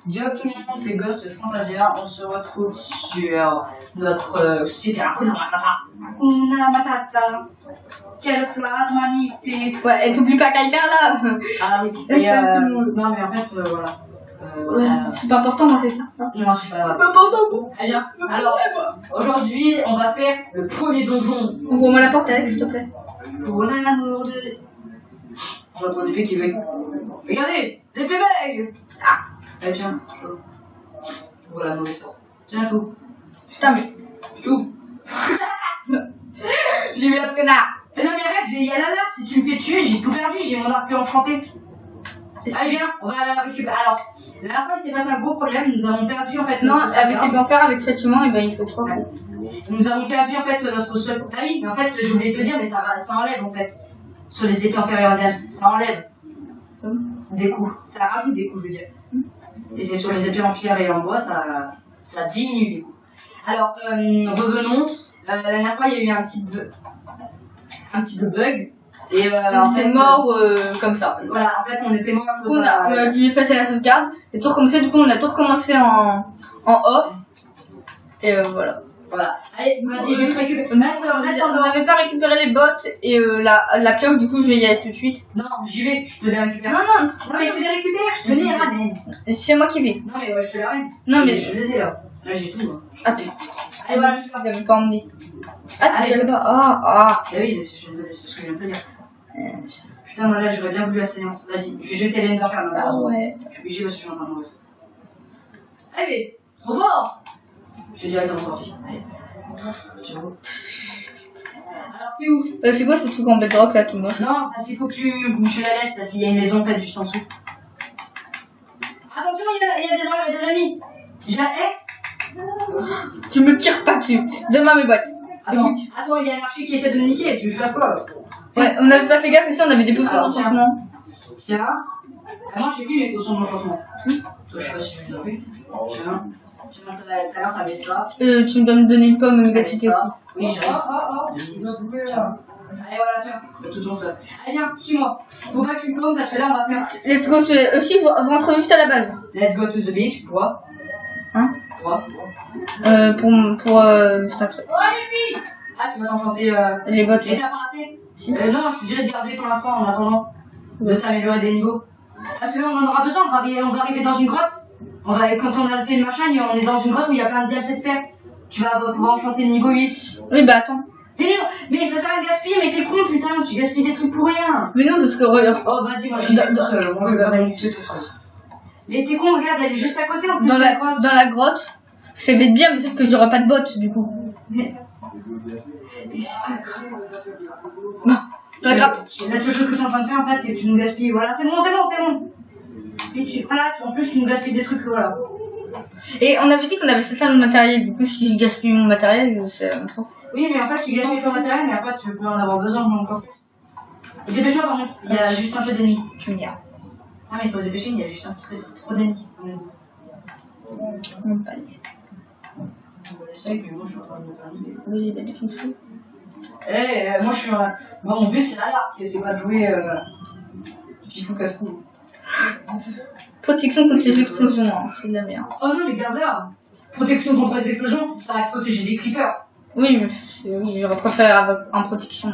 Yo tout le monde, c'est Ghost Fantasia. On se retrouve sur notre site Hakuna Matata. Quelle phrase magnifique. Ouais, et t'oublies pas quelqu'un là. Ah oui. Et non mais en fait voilà. C'est pas important, moi c'est ça. Non, c'est pas important. Eh bien, alors aujourd'hui on va faire le premier donjon. Ouvre-moi la porte, Alex, s'il te plaît. Pour l'amour de. J'entends des qui bug. Regardez, des bugs. Ah. Eh tiens, chaud. Voilà, mauvais sort. Tiens, chaud. Putain, mais. Chaud. J'ai vu la connard. Mais non, mais arrête, il y a l'alarme. Si tu me fais tuer, j'ai tout perdu. J'ai mon arc enchanté. Allez, bien, on va la récupérer. Alors, la dernière fois, il s'est passé un gros problème. Nous avons perdu en fait. Non, avec les bancs avec ce bâtiment, et ben il faut 3 coups. Nous avons perdu en fait notre seul. Ah oui, mais en fait, je voulais te dire, mais ça enlève en fait. Sur les épées inférieures, ça enlève des coups. Ça rajoute des coups, je veux dire. Et c'est sur les épées en pierre et en bois, ça diminue les coups. Alors, revenons. La dernière fois, il y a eu un petit peu bug. Et on était mort comme ça. Voilà, en fait, on était mort Du coup, on a dû effacer la sauvegarde et tout recommencer. Du coup, on a tout recommencé en off. Et voilà. Voilà. Allez, vas-y, je vais te récupérer. On n'avait pas récupéré les bottes et la pioche, du coup, je vais y aller tout de suite. Non, j'y vais, je te les récupère. Non, mais je te les récupère, je te les ramène. C'est moi qui vais. Non, mais je te les ramène. Non, mais je les ai là. Là, j'ai tout. Moi. Attends. Allez, voilà, je t'avais pas emmené. Ah, tu es là-bas. Ah. Eh oui, mais c'est ce que je viens de te dire. Putain, moi là, j'aurais bien voulu la séance. Vas-y, je vais jeter l'Enderpearl. Ah ouais. Je suis obligé parce que je suis en train de mourir. Allez, trop fort. Je suis directement sorti. Allez. Alors, t'es où? C'est quoi ce truc en bedrock là, tout moche? Non, parce qu'il faut que tu la laisses, parce qu'il y a une maison en fait juste en dessous. Attention, il y a des ennemis. Tu me tires pas dessus. Donne-moi mes bottes. Attends, il y a un archi qui essaie de me niquer. Tu fasses quoi là? Ouais, on avait pas fait gaffe, mais ça, on avait des potions d'enchantement. Tiens. Moi, j'ai vu mes potions d'enchantement. Toi, je sais pas si tu les as vu. Tiens. Tout à l'heure, t'avais ça. Tu me dois me donner une pomme gratuite aussi. Oui, j'arrive. Allez, voilà, tiens. Tout ton stuff. Allez, viens, suis-moi. Faut pas que tu me pommes parce que là, on va faire. Let's go to... Aussi, rentre juste à la base. Let's go to the beach. Pourquoi? Hein? Pourquoi? Juste un truc. Ah, tu vas t'enchanter les bottes. Et t'as pas assez? Non, je te dirais de garder pour l'instant en attendant de t'améliorer des niveaux. Parce que là, on en aura besoin. On va arriver dans une grotte. Quand on a fait le machin, on est dans une grotte où il y a plein de DLC de fer. Tu vas pouvoir enchanter le niveau 8. Oui, bah attends. Mais ça sert à rien de gaspiller, mais t'es con, putain, tu gaspilles des trucs pour rien. Mais non, parce que regarde. Oh, vas-y, moi j'y vais tout seul. Moi je vais résister tout seul. Mais t'es con, regarde, elle est juste à côté en plus. Dans la grotte, c'est bête bien, mais sauf que j'aurai pas de bottes du coup. Mais c'est pas grave. Non, pas grave. La seule chose que t'es en train de faire en fait, c'est que tu nous gaspilles. Voilà, c'est bon. Et en plus, tu nous gaspilles des trucs, voilà. Et on avait dit qu'on avait fait de matériel, du coup, si je gaspille mon matériel, c'est la même chose. Oui, mais en fait, tu gaspilles ton matériel, mais après, tu peux en avoir besoin encore plus. Et dépêche-toi, par contre, il y a juste un peu d'ennemis. Tu me diras. Ah, mais il faut se dépêcher, il y a juste un petit peu trop d'ennemis. Même pas les. Je sais que moi, je suis en train de me faire niquer. Oui, bah, définitivement. Moi, je suis moi, mon but, c'est l'arc, c'est pas de jouer Fifou casse-cou. Protection contre les explosions, hein, c'est de la merde. Oh non, mais garde-là. Protection contre les explosions, ça va protéger des creepers. Oui, mais oui, j'aurais préféré avec en protection.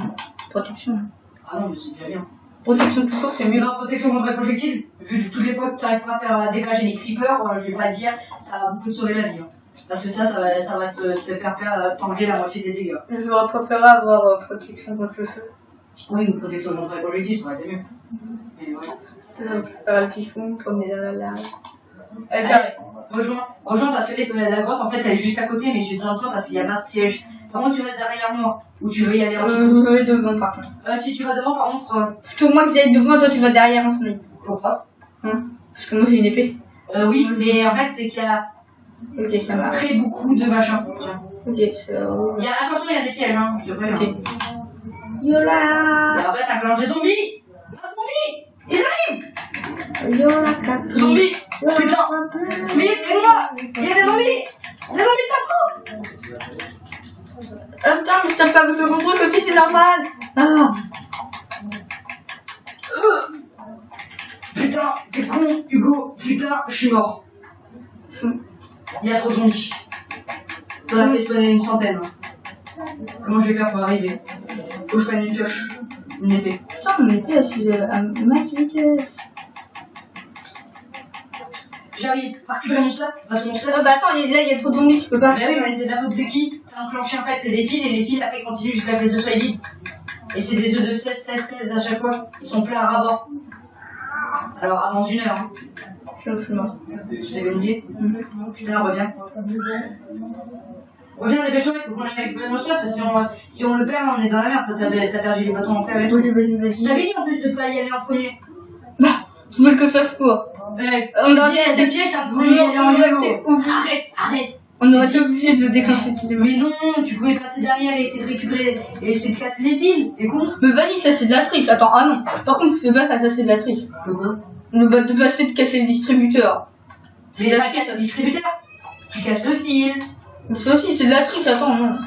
Ah non, mais c'est déjà bien. Protection tout court, c'est mieux. Non, protection contre les projectiles. Vu de toutes les fois que tu n'arrives pas à faire dégager les creepers, je vais pas dire, ça va beaucoup te sauver la vie. Hein. Parce que ça va te faire t'enlever la moitié des dégâts. J'aurais préféré avoir protection contre le feu. Oui, ou protection contre les projectiles, ça aurait été mieux. Mais ouais. J'aurais préféré le fifon, comme les là. Allez, rejoins parce que la grotte en fait elle est juste à côté, mais j'ai besoin de toi parce qu'il y a masse piège. Par contre, tu restes derrière moi ou tu veux y aller en Je vais devant par contre. Si tu vas devant, par contre. Plutôt moi que j'aille devant, toi tu vas derrière en snipe. Pourquoi? Parce que moi j'ai une épée. Oui, mais en fait, c'est qu'il y a. Ok, ça va. Très beaucoup de machins. Tiens. Ok, ça va. Attention, il y a des pièges, hein, je te préviens. Ok. Yola! Et en fait, t'as des zombies! Un zombie! Ils arrivent! Yola, capi! Zombies! Putain! Mais aidez-moi! Il y a des zombies! Des zombies de partout! Putain, mais je tape pas avec le bon truc aussi, c'est normal! Ah. Putain, t'es con, Hugo. Putain, je suis mort. Il y a trop de zombies. T'en as fait spawner une centaine. Comment je vais faire pour arriver? Faut que je prenne une pioche. Une épée. Putain, mon épée, elle est à masse vitesse. J'arrive à récupérer mon stuff. Parce que mon stuff. Oh bah attends, là il y a trop de zombies, je peux pas. Bah oui, mais c'est de la faute de qui? T'as enclenché en fait des fils et les fils après continuent jusqu'à que les œufs soient vides. Et c'est des œufs de 16 à chaque fois. Ils sont pleins à ras-bord. Alors, avant 1 heure. Hein. Je suis mort. Tu t'avais une idée? Putain, reviens. Reviens, dépêche-toi, il faut qu'on aille récupérer nos stuff. Si on le perd, on est dans la merde. Toi, t'as perdu les bâtons en fer et tout. Je t'avais dit en plus de pas y aller en premier. Bah, tu veux que je fasse quoi? On aurait dit à deux pièges, t'as voulu y aller en haut. Arrête. On aurait été obligé de déclencher tous les Mais non, tu pouvais passer derrière et essayer de récupérer et essayer de casser les fils. T'es con? Mais vas-y, ça c'est de la triche. Attends, ah non. Par contre, tu fais pas ça, c'est de la triche. Pourquoi? De passer de casser le distributeur. C'est pas casser le distributeur. Tu casses le fil. Mais ça aussi, c'est de la triche, attends, non.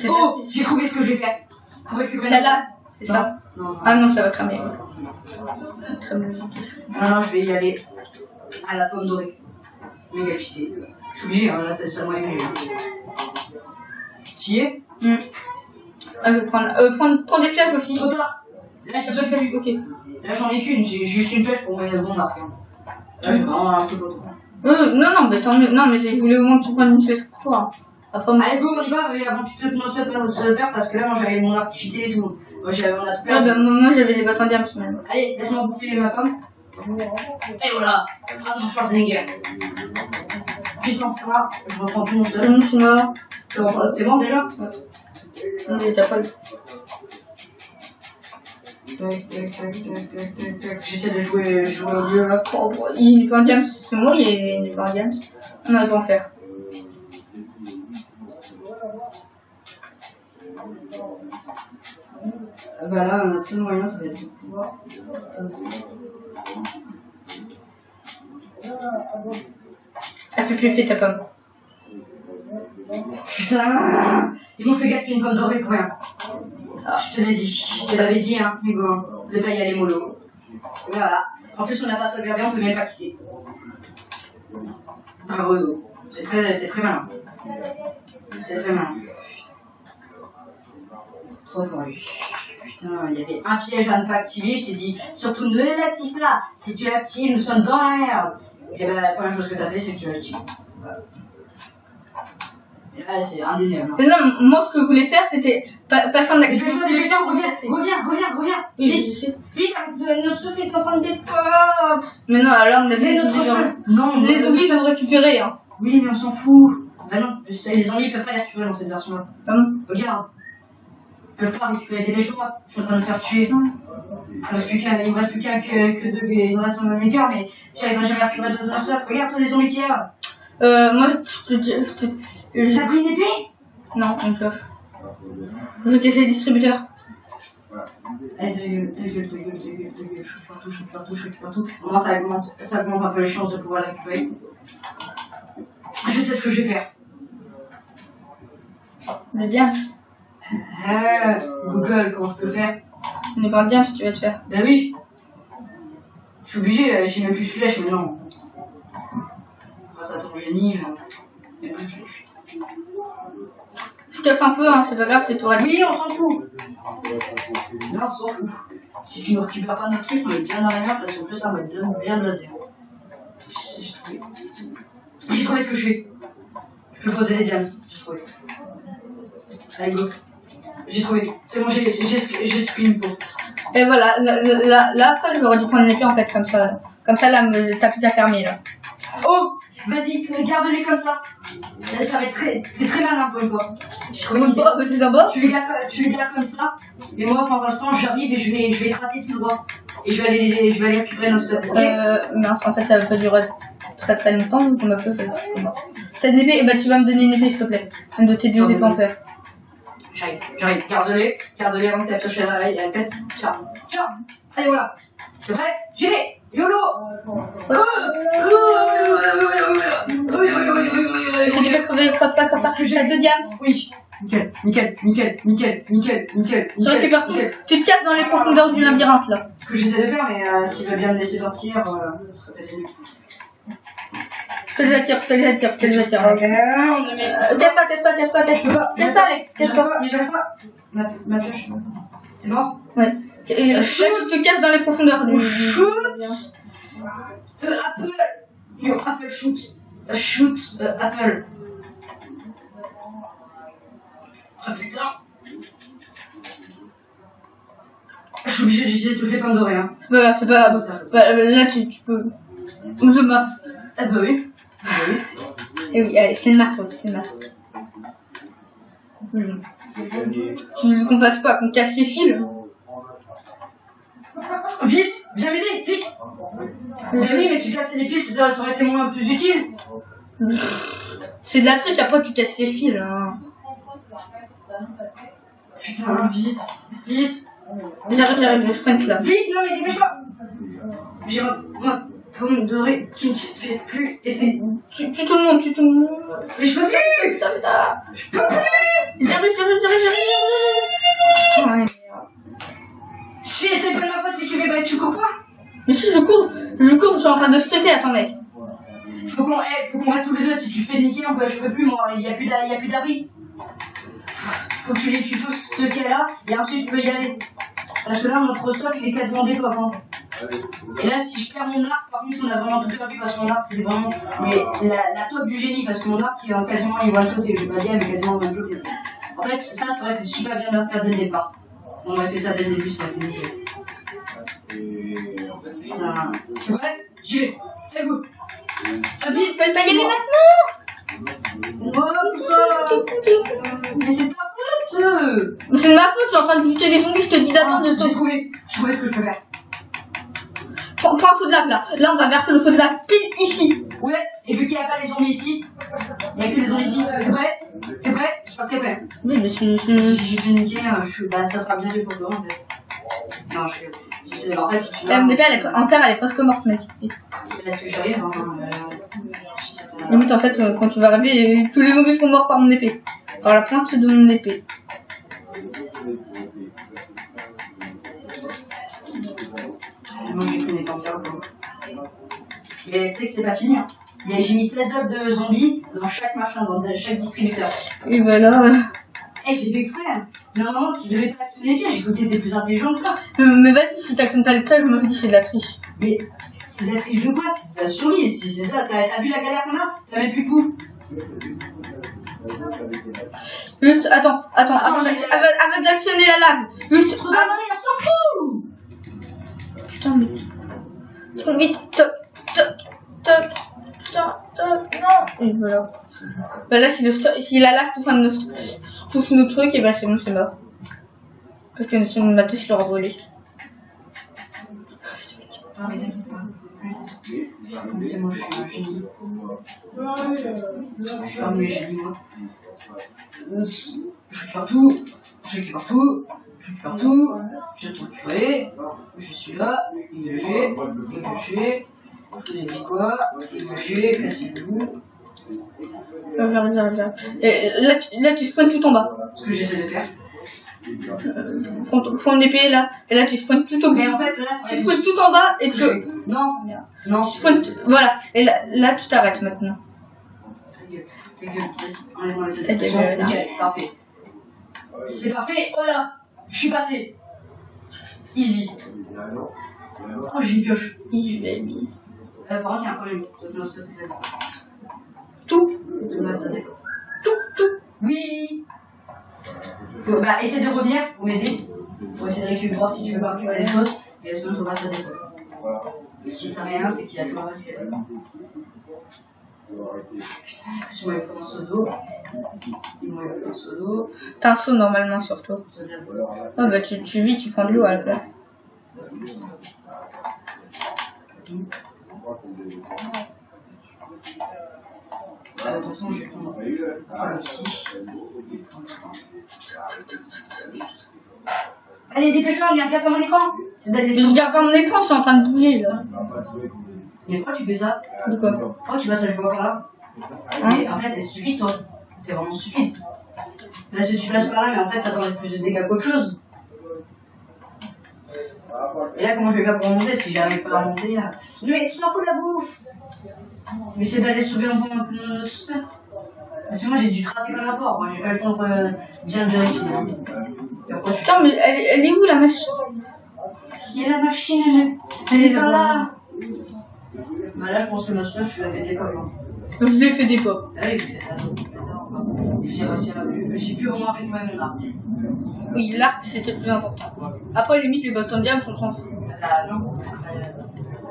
Oh, j'ai trouvé ce que je vais faire. Pour récupérer là, c'est ça? Non. Ah non, ça va cramer. Non, je vais y aller à la pomme dorée. Méga cheaté. Je suis obligé, hein, là c'est le seul moyen. Tu y es? Ah, je vais prendre, prends des flèches aussi. Trop tard. Là, Ok. Là j'en ai qu'une, j'ai juste une flèche pour envoyer la bombe après. Là j'ai vraiment un peu d'autre. Non, mais tant mieux. Non, mais je voulais au moins que tu prennes une flèche pour toi. Après, allez, go, on y va, avant que tu te nos stuff se perd parce que là, moi j'avais mon arc cheaté et tout. Moi, on a tout Ah, perdu. bah, moi j'avais les bâtons diams. Allez, laisse-moi bouffer ma pomme. Et voilà. Ah, mon Schwarzenegger. Puissance 1, je reprends tout mon stuff. Je suis mort. T'es mort déjà? Ouais. Non, mais t'as pas eu. Tac. J'essaie de jouer au jeu là. Oh, il est pas en diams, c'est moi, il est pas en diams. On aurait pas en faire. Bah là, notre seul moyen, ça va être de pouvoir. Elle fait plus effet ta pomme. Putain, ils m'ont fait gaspiller une pomme dorée pour rien. Alors, je te l'ai dit, je te l'avais dit, hein, Hugo, de pas y aller mollo. Voilà. En plus, on n'a pas sauvegardé, on peut même pas quitter. Bravo, Hugo. T'es très malin. C'est très malin. Trop fort, lui. Putain, il y avait un piège à ne pas activer, je t'ai dit, surtout ne l'active pas. Si tu l'actives, nous sommes dans la merde. Et ben, la première chose que t'as fait, c'est que tu l'actives. Voilà. Et là, c'est indéniable. Mais non, moi ce que je voulais faire c'était passer en activité. Reviens. Oui, je sais. Vite, notre stuff est en train de dépop. Mais non, alors on avait les zombies vont récupérer. Hein. Oui, mais on s'en fout. Bah non, les zombies peuvent pas les récupérer dans cette version-là. Regarde. Ils peuvent pas récupérer des méchants. Je suis en train de me faire tuer. Il me reste plus qu'un que deux. Il me reste un demi-cœur, mais j'arriverai jamais à récupérer de notre stuff. Regarde tous les zombies qu'il y a. Moi, T'as pris une épée? Non, une pioche. Je vais casser le distributeur. Eh, ta gueule. Je suis partout. Au moins, ça augmente un peu les chances de pouvoir la récupérer. Je sais ce que je vais faire. Le diams. Google, comment je peux le faire? On n'est pas en diams si tu vas te faire. Ben oui. Je suis obligé, j'ai même plus de flèche maintenant. Grâce à ton génie, il y a plus de flèche. Je te fais un peu, hein, c'est pas grave, c'est pour être. Oui, on s'en fout. Non, on s'en fout. Si tu ne récupères pas notre truc, on est bien dans la merde parce qu'en plus là, on va être bien blasé. J'ai trouvé ce que je fais. Je peux poser les diams. J'ai trouvé. Allez, go. J'ai trouvé. C'est bon, j'ai ce qu'il me faut. Et voilà, là après j'aurais dû prendre une épée en fait, comme ça là, t'as plus qu'à fermer là. Oh, vas-y, garde-les comme ça. Ça va être c'est très malin pour une fois. J'ai trouvé une idée. C'est sympa. Tu les gardes comme ça. Et moi, pour l'instant, j'arrive et je vais tracer tout droit. Et je vais aller récupérer nos stocks. Okay, mais en fait, ça va pas durer très longtemps, donc on va faire ça. T'as une épée, et bah tu vas me donner une épée s'il te plaît. Un de tes deux épées en fer. J'arrive. Garde-les avant que ta pioche elle pète. Ciao. Allez, voilà. C'est vrai, j'y vais. YOLO. J'ai déjà crevé, crève pas. T'as 2 diams. Oui. Nickel. Tu récupères tout. Tu te casses dans les profondeurs du labyrinthe là. Ce que j'essaie de faire, mais s'il veut bien me laisser partir, ce serait pas génial. Je te les attire. Casse pas, Alex. Mais j'arrive pas. Ma pioche. T'es mort? Ouais. Et là, tu te casses dans les profondeurs du. Shoot. Apple. Yo, Apple shoot. Shoot. Apple. Ah putain. Je suis obligé d'utiliser toutes les pommes dorées. Hein. C'est pas grave. Là, tu peux. Demain. Ah bah oui. Et oui, allez, c'est une marque. Tu veux qu'on fasse quoi? Qu'on casse les fils? Vite, viens m'aider, vite. Mais oui, mais tu casses les fils, ça aurait été moins plus utile. C'est de la triche, après tu casses les fils. Hein. Putain, vite. J'arrive, je sprint là. Vite, non mais dépêche-toi. J'ai ma pomme dorée qui ne fait plus effet. Tu tout le monde. Mais je peux plus. Je peux plus. J'arrive. Ouais. Chier, c'est pas de ma faute si tu fais pas, tu cours pas. Mais si je cours, je suis en train de sprinter, attends mec. Faut qu'on reste tous les deux, si tu fais niquer, je peux plus moi, il y a plus d'abri. Faut que tu les tues tous ceux qu'il y a là, et ensuite je peux y aller. Parce que là, notre stock il est quasiment dépop. Hein. Et là, si je perds mon arc, par contre, on a vraiment tout perdu parce que mon arc c'était vraiment la top du génie. Parce que mon arc qui est quasiment il one-shoté, je vais pas dire, mais quasiment one-shoté. En fait, ça aurait été super bien de le faire dès le départ. On aurait fait ça dès le début, ça aurait été nickel. Putain. Ouais, j'y vais. Allez, go. Ah, vite, Tu vas pas y aller maintenant? Oh putain. Mais c'est ta faute. Mais c'est de ma faute, je suis en train de buter les zombies, je te dis d'attendre de J'ai temps. trouvé ce que je peux faire. Prends un saut de lave là. Là, on va verser le saut de lave pile ici. Ouais, et vu qu'il n'y a pas les zombies ici, il n'y a que les zombies ici. T'es prêt? Je suis pas très prêt. Oui, mais Si je fais niquer, ça sera bien fait pour toi en fait. Non, je rigole. En fait, si tu veux. MDP, elle est presque morte, mec. Est-ce que j'arrive? Limite, en fait, quand tu vas arriver, tous les zombies sont morts par mon épée. Par la pointe de mon épée. Moi, je connais pas entièrement. Mais tu sais que c'est pas fini. Hein. J'ai mis 16 œufs de zombies dans chaque machin, dans chaque distributeur. Et voilà. Eh, j'ai fait exprès. Hein. Non, tu devais pas actionner les pieds. J'ai cru que t'étais plus intelligent que ça. Mais vas-y, si t'actionnes pas les pièges, je me dis c'est de la triche. Mais c'est de la triche de quoi? C'est de la survie. Si c'est ça, t'as vu la galère qu'on a? T'avais plus de bouffe. Juste, attends, avant d'actionner la lave. Juste, Non, mais on s'en fout. Putain, mais. Trop vite, toc, non. Et voilà. Bah là, si la lave touche nos trucs, et bah c'est bon, c'est mort. Parce que sinon, ma tête, je l'aurais brûlé. Ah, mais t'inquiète pas. C'est moi, je suis un génie. Je suis un mauvais génie, moi. Je récupère tout. J'ai tout récupéré. Je suis là. Dégagé. Je vous ai dit quoi? Dégagé. Cassez-vous. Viens. Et là, tu sprints tout en bas. Ce que j'essaie de faire. Prends une épée là, et là tu sprints tout au bout. Mais en fait, là, tu sprints tout en bas et tu. Non. Tu sprints, voilà. Et là tu t'arrêtes maintenant. Ta gueule, vas-y, enlève-moi le jeu. Nickel, parfait. C'est parfait, voilà, je suis passé. Easy. Oh, j'ai une pioche. Easy baby. Par contre, il y a un problème. Tout. Oui. Bah, essaie de revenir pour m'aider. Pour essayer de récupérer, voir si tu veux pas récupérer des choses. Et sinon, tu vas se décoller. Si t'as rien, c'est qu'il y a toujours un basket. Putain, il m'a fait un seau d'eau. T'as un seau normalement sur toi. Oh bah tu vis, tu prends de l'eau à la place. De toute façon, je vais prendre le psy. Allez, dépêche-toi, viens regarde pas mon écran. C'est d'aller Je regarde pas mon écran, je suis en train de bouger là. Mais pourquoi tu fais ça? De quoi? Pourquoi tu passes à jouer par là? Hein? En fait, t'es stupide, toi. T'es vraiment stupide. Là, si tu passes par là, mais en fait, ça t'enlève plus de dégâts qu'autre chose. Et là, comment je vais faire pour remonter si j'arrive pas à remonter là? Mais tu t'en fous de la bouffe! Mais c'est d'aller sauver notre sphère. Parce que moi, j'ai dû tracer comme un porc. Moi, j'ai pas eu le temps de bien le vérifier. Hein. Et après, je suis... Putain, mais elle est où la machine? Il y a la machine, elle est pas là! Bah là, je pense que notre stuff, je l'avais des pop. Hein. Je l'ai fait des pop. Ah oui, vous êtes ado. J'ai réussi à la plus. J'ai pu vraiment récupérer mon arc. Oui, l'arc c'était le plus important. Après, limite, les bâtons de diamant, on s'en fout. Bah non.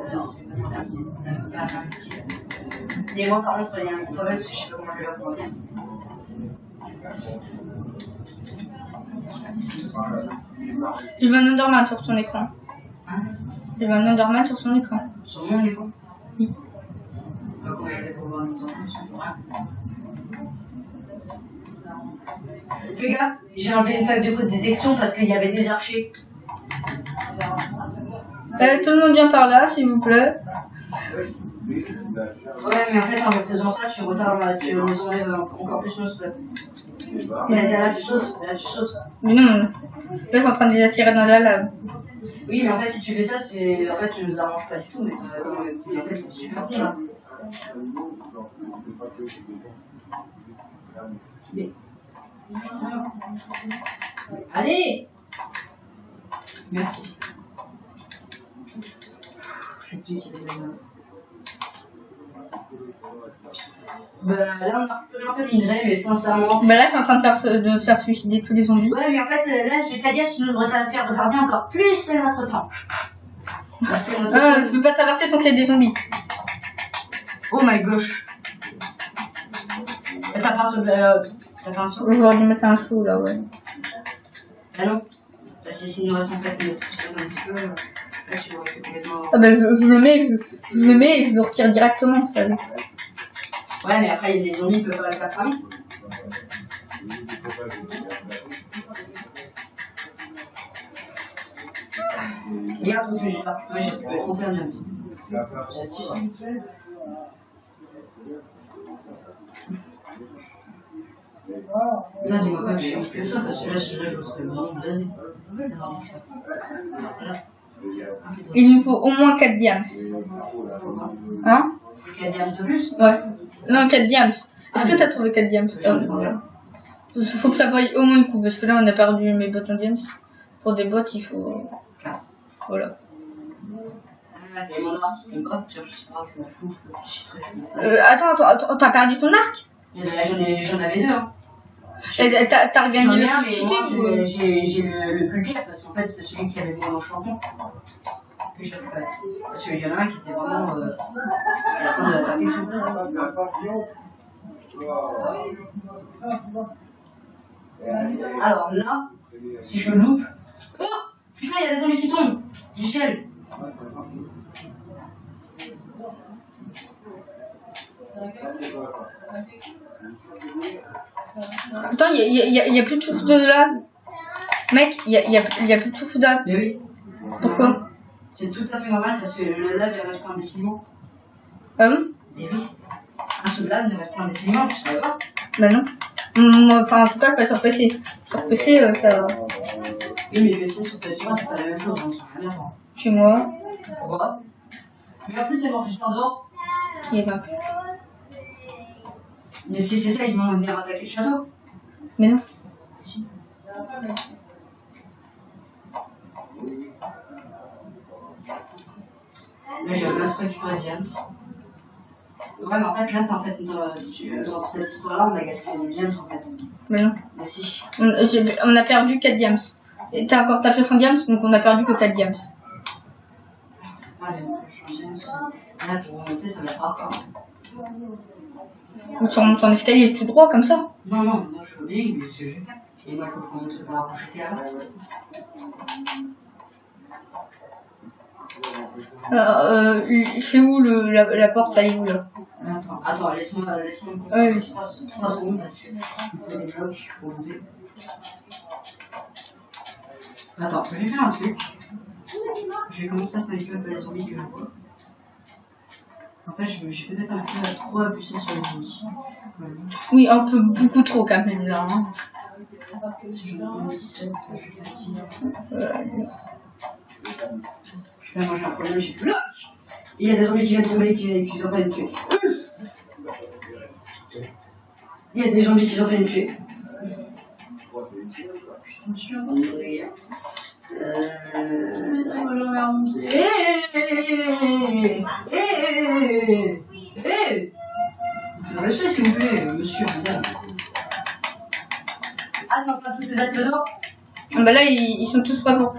C'est pas trop c'est pas utile. Et moi, par contre, il y a un problème, parce que je sais pas comment je vais leur revenir. Tu veux un Enderman sur ton écran. Hein? Tu veux un Enderman sur son écran. Sur mon écran? Oui. Comment je vais pour voir nos enfants, c'est pour rien. Fais gaffe, j'ai enlevé une plaque de détection parce qu'il y avait des archers. Tout le monde vient par là, s'il vous plaît. Ouais, mais en fait, en faisant ça, tu retardes, tu nous enlèves encore plus nos stuff. Là, tu sautes, là, tu sautes. Mais non, là, je suis en train de les attirer dans la lave. Oui, mais en fait, si tu fais ça, c'est. En fait, tu nous arranges pas du tout, mais en fait, t'es super con là. Mais. Allez! Merci. Je sais plus qui avait la main. Bah là, on a récupéré un peu minerai, mais sincèrement. Bah là, je suis en train de faire suicider tous les zombies. Ouais, mais en fait, là, je vais pas dire si nous devrait faire retarder encore plus notre temps. Parce que notre Je peux pas traverser tant qu'il y a des zombies. Oh my gosh. T'as pas un saut T'as pas un saut? Je vais lui mettre un saut là, ouais. Ah non. Parce que s'il nous reste en fait notre truc un petit peu, là tu l'aurais fait complètement. Ah bah je le mets, je le mets et je le retire directement, ça. Ouais, mais après les zombies peuvent pas le faire très vite. Regarde tout ce que j'ai pas. Moi j'ai pu 31 diamants. Là, dis-moi pas que je suis plus que ça, parce que là je serais vraiment blasé d'avoir dit ça. Là. Il nous faut au moins 4 diams. Hein? 4 diamants de plus? Ouais. Non, 4 diams. Est-ce que t'as trouvé 4 diams? Faut que ça vaille au moins une coupe, parce que là on a perdu mes bâtons diams. Pour des bottes, il faut 4. Voilà. Et mon arc, il me bat, je sais pas, je m'en fous, je me chiterai, je me Attends, t'as perdu ton arc? J'en avais deux, hein. T'as regagné J'en ai le un, mais petit moi, ou... j'ai le plus pire, parce qu'en fait, c'est celui qui avait mis mon champion que j'ai récupéré. Parce qu'il y en a un qui était vraiment à la fin de la perfection. Alors là, si je me loupe... Oh putain, il y a des zombies qui tombent. Michel. Attends, il y a plus de souffle de lave. Mec, il y a plus de souffle de lave. Mais oui. Pourquoi? C'est tout à fait normal parce que le lave il reste pas indéfiniment. Ah bon? Mais oui. Un seul lave ne reste pas indéfiniment, tu savais pas? Bah non. Enfin, en tout cas, pas sur PC. Sur PC, ça va. Oui, mais PC sur PS3, c'est pas la même chose, donc ça n'a rien à voir. Chez moi. Pourquoi? Mais en plus, t'es morts en dehors. Qui est là? Mais si c'est ça, ils vont venir attaquer le château. Mais non. Si. Là, j'ai bien récupéré James. Ouais, mais en fait, là, en fait, dans cette histoire-là, on a gaspillé du James en fait. Mais non. Mais si. On a perdu 4 diams. Et t'as encore tapé son diams, donc on a perdu que 4 diams. Ouais, mais je suis James. Là, pour remonter, ça va être hardcore. Ou tu remontes en escalier tout droit comme ça? Non, non, moi je veux bien, mais c'est ce que j'ai fait. Et moi, il faut que je monte par GTA. C'est où la porte? Elle est où là? Attends, laisse-moi oui. 3 secondes parce qu'il faut des blocs pour monter. Attends, je vais faire un truc. Je vais commencer à sniper un peu les zombies que je vois. En fait, j'ai peut-être un peu trop abusé sur les zombies. Voilà. Oui, un peu beaucoup trop quand même là. Hein. Si je prends 17, je vais dire. Putain, moi j'ai un problème, j'ai plus là. Il y a des zombies qui viennent tomber qui sont en train de me tuer. Il y a des zombies qui sont en train de me tuer. Putain, je suis en train de mourir. J'arrive jamais à remonter. Respect s'il vous plaît, monsieur, madame. Ah non, pas tous ces attirés dehors. Ah bah là, ils sont tous pas pour.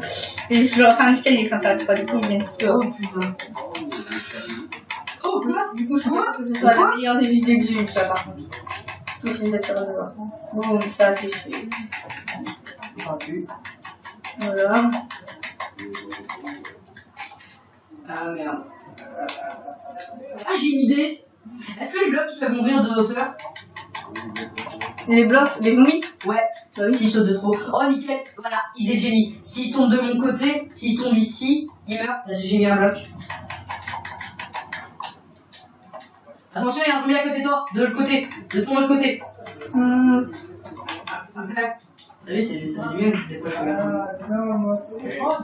Je leur ai fait un escalier, ça s'arrête pas, du coup ils viennent tous dehors. Oh putain. Oh quoi? Du coup, je crois que ce soit la meilleure des idées que j'ai eues, ça par contre. Tous ces attirés dehors. Bon, ça c'est fait. Voilà. Ah merde. Ah, j'ai une idée. Est-ce que les blocs ils peuvent mourir de hauteur? Les blocs, les zombies? Ouais. Bah oui. S'ils sautent de trop. Oh nickel, voilà, idée de génie. S'ils tombent de mon côté, s'ils tombent ici, ils meurent parce que j'ai mis un bloc. Attention, il y a un zombie à côté de toi, de l'autre côté, de ton autre côté. Ouais. T'as vu, ça fait du bien, des fois je regarde. T'es mort?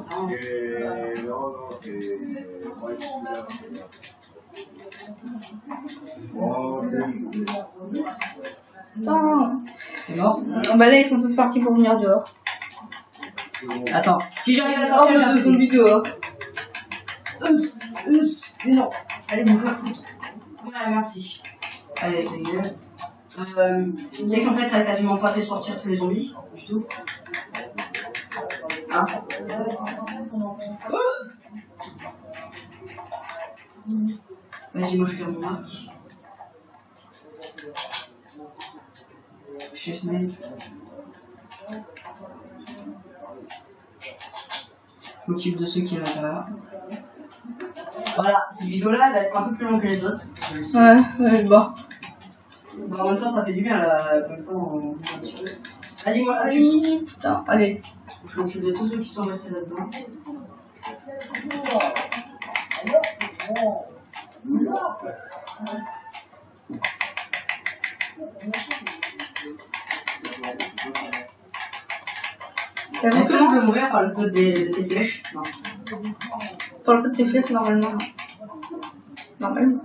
Bah là, ils sont tous partis pour venir dehors. Attends, si j'arrive à Hors sortir, de zombies dehors. Mais non, allez, vous faire foutre. Ouais, merci. Allez, ta gueule. Tu sais qu'en fait, t'as quasiment pas fait sortir tous les zombies, du tout. Hein? Vas-y, moi je perds mon arc. Chez Snape. M'occupe de ceux qui sont à l'intérieur. Voilà, cette vidéo-là, elle va être un peu plus longue que les autres. Je le sais. Ouais, bah. Bah, en même temps, ça fait du bien là. En même temps, un petit peu. Vas-y, moi je m'occupe. Oui, putain, allez. Je m'occupe de tous ceux qui sont restés là-dedans. Est-ce que je peux mourir par le code de tes flèches? Non. Par le code de tes flèches, normalement. Normalement.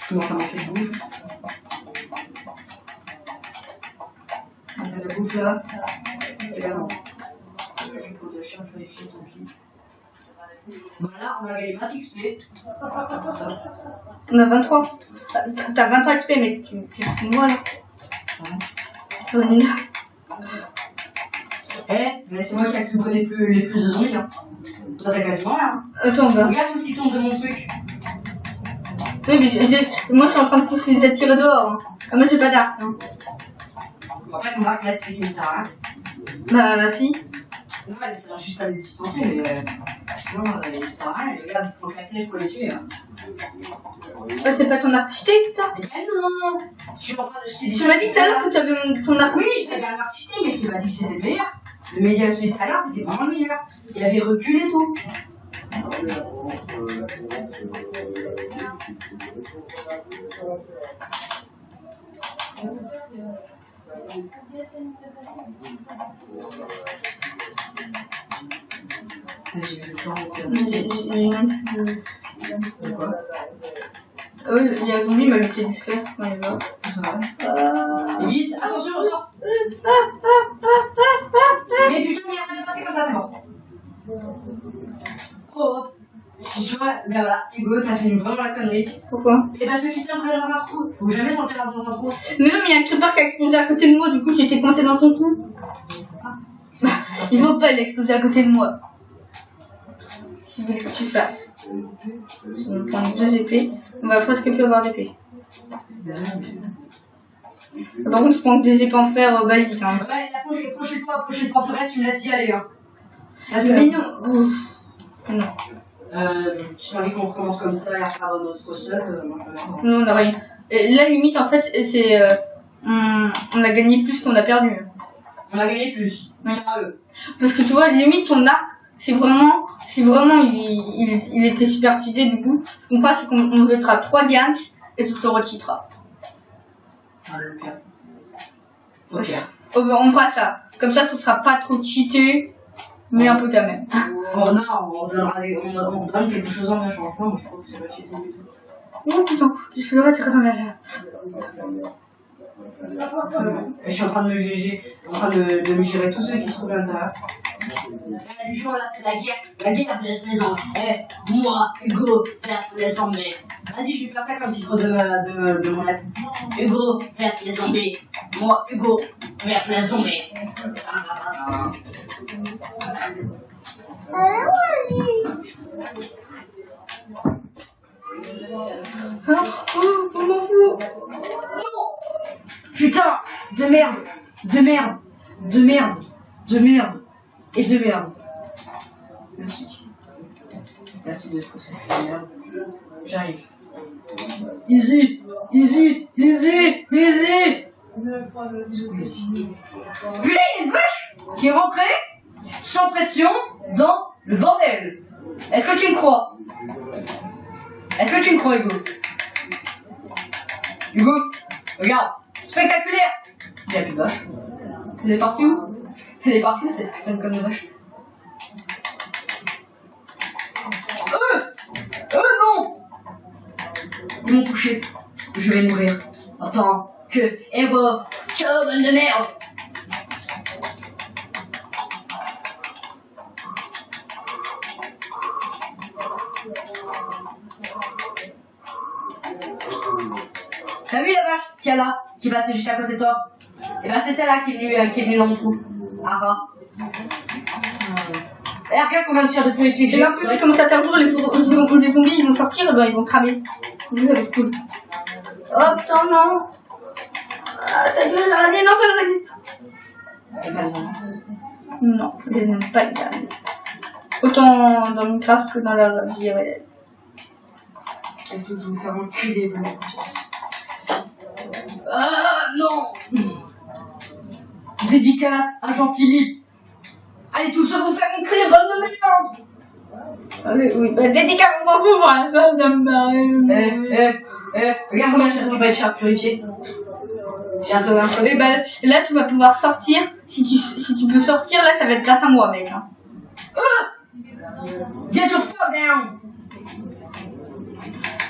Comment ça manquait de bouffe? Il y a de la bouffe là. Et là non. Je vais prendre le chien, vérifier, tant pis. Voilà, on a gagné 20 XP. Pour ça. On a 23. T'as 23 XP, mais tu fous moi là. Ouais. J'en ai 9. Mais c'est moi qui a les plus de zombies. Hein. Toi t'as quasiment rien. Attends, bah. Regarde tout ce qui tombe de mon truc. Oui, mais moi je suis en train de tous les attirer dehors. Hein. Ah, moi j'ai pas d'arc. Hein. En fait, mon arc là, c'est qu'il me sert à rien. Bah, si. Ouais, mais ça sert juste à les distancer, mais sinon, il me sert à rien. Regarde, pour la flèche pour les tuer. Hein. Ah, c'est pas ton arc cheaté, putain. Mais non! Je suis en train de jeter des. Tu m'as dit tout à l'heure que tu avais ton arc. Oui, j'avais un arc cheaté, mais je t'ai pas dit que c'était le meilleur. Le meilleur, celui de tout à l'heure, c'était vraiment le meilleur. Il avait recul et tout. J'ai vu le temps de quoi? Il y a un zombie, il m'a lutté du fer quand il va. Ça va. Et vite, attention, on sort. Mais putain, merde, c'est comme ça, c'est bon. Oh, si tu vois, ben voilà, Hugo, t'as fait vraiment la connerie. Pourquoi? Et parce que tu t'es entraîné dans un trou. Faut jamais sortir dans un trou. Mais non, mais il y a un creeper qui a explosé à côté de moi, du coup j'étais coincé dans son trou. Il faut pas l'exploser à côté de moi. Si vous voulez que tu fasses. On va prendre 2 épées. On va presque plus avoir d'épées. Par contre, je prends des épées en fer basiques. Hein. Ouais, la prochaine fois, Thérèse, tu me laisses y aller. Hein. Parce que Mais non. Ouf. Non. Si t'as envie qu'on recommence comme ça à faire notre stuff, moi je peux. Non, on n'a rien. Et la limite, en fait, c'est. On a gagné plus qu'on a perdu. On a gagné plus. Ouais. Sérieux. Parce que tu vois, limite, ton arc, c'est vraiment. Si vraiment il était super cheaté, du coup, ce qu'on fera, c'est qu'on jettera 3 diams et tu te recheateras. Ah, le pire. Ok. Oh, ben, on fera ça. Comme ça, ce sera pas trop cheaté, mais un peu quand même. Oh non, on donne quelque chose en échange. Non, moi je trouve que c'est pas cheaté du tout. Oh putain, j'ai fait le retirer dans la lave. Je suis en train de me gérer, de me gérer tous ceux qui se trouvent à l'intérieur. Du jour là, c'est la guerre. La guerre verse les hommes. Moi, Hugo, verse les zombies. Vas-y, je vais faire ça comme titre de mon avis. Hugo, verse les zombies. Moi, Hugo, verse les zombies. On m'en fout. Putain, de merde, de merde, de merde, de merde, et de merde. Merci. Merci de pousser la merde. J'arrive. Easy, easy, easy, easy. Puis là, il y a une vache qui est rentrée, sans pression, dans le bordel. Est-ce que tu me crois? Est-ce que tu me crois, Hugo? Hugo, regarde. Spectaculaire! Il n'y a plus de vache. Elle est partie où? Elle est partie où cette putain de conne de vache? Non! Ils m'ont touché. Je vais mourir. Attends, que Eva, ciao, bonne de merde! T'as vu la vache qu'il y a là, qui passait juste à côté de toi? Et ben c'est celle-là qui est venue dans mon trou. Ah. Et regarde combien de tirs de purifier que j'ai. Et en plus, il commence à faire jour, les zombies ils vont sortir, et ben ils vont cramer. Vous avez cool. Oh putain, non! Ah, ta gueule, l'araignée, non, pas l'araignée! Et pas les enfants. Non, je n'aime pas les araignées. Autant dans Minecraft que dans la vie réelle. Elle peut vous faire enculer, vous avez confiance. Ah non! Dédicace à Jean-Philippe. Allez tous vous faire enculer, bonne de merde! Allez, oui, bah dédicace, on s'en fout, voilà, ça me barre. Regarde combien j'ai récupéré de chars purifiés. J'ai un peu un Et bah là, tu vas pouvoir sortir. Si tu peux sortir, là, ça va être grâce à moi, mec. Hein. Get your foot down!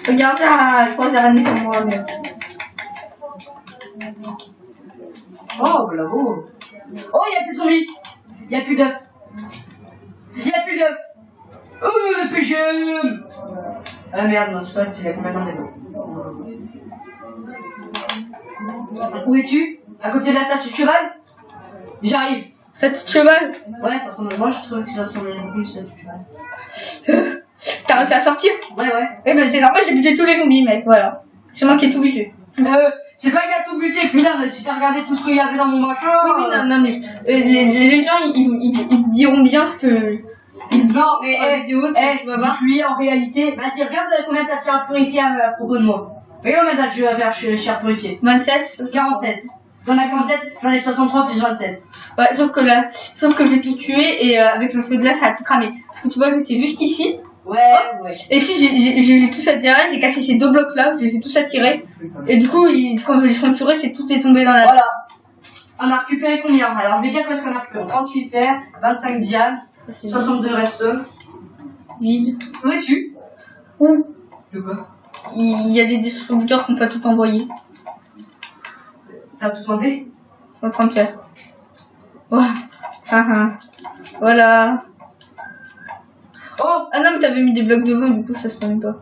Regarde là, 3 araignées sur moi, mec. Oh, bravo! Oh, il n'y a plus de zombies! Il n'y a plus d'œufs! Il n'y a plus d'œufs! Oh, le PGM! Ah merde, notre stuff, il a complètement développé. Où es-tu? À côté de la statue de cheval? J'arrive. Statue de cheval? Ouais, ça ressemble. Moi, je trouve que ça ressemble beaucoup à une statue de cheval. T'as réussi à sortir? Ouais. Eh ben c'est normal, j'ai buté tous les zombies, mec, voilà. C'est moi qui ai tout buté. C'est pas qu'il a tout buté, putain, si t'as regardé tout ce qu'il y avait dans mon machin. Oui, non, mais les gens, ils diront bien ce que. Non, mais tu vas voir. lui, en réalité, vas-y, regarde combien t'as de chars purifiés à propos de moi. Regarde combien t'as de chars purifiés. 27? 47. T'en as 47, j'en ai 63 plus 27. Ouais, sauf que j'ai tout tué et avec le feu de glace ça a tout cramé. Parce que tu vois, j'étais juste ici. Ouais. Et si j'ai tous attiré, j'ai cassé ces 2 blocs là, je les ai tous attirés. Et du coup, quand je les ai tirés, c'est tout est tombé dans la. Voilà. On a récupéré combien? Alors, je vais dire qu'est-ce qu'on a récupéré. 38 fer, 25 diams, 62 redstone. Vide. Où es-tu? Où? De quoi? Il y a des distributeurs qu'on peut tout envoyer. T'as tout enlevé? Je suis en train de faire. Ouais. Voilà. Oh! Ah non, mais t'avais mis des blocs devant, du coup ça se permet pas.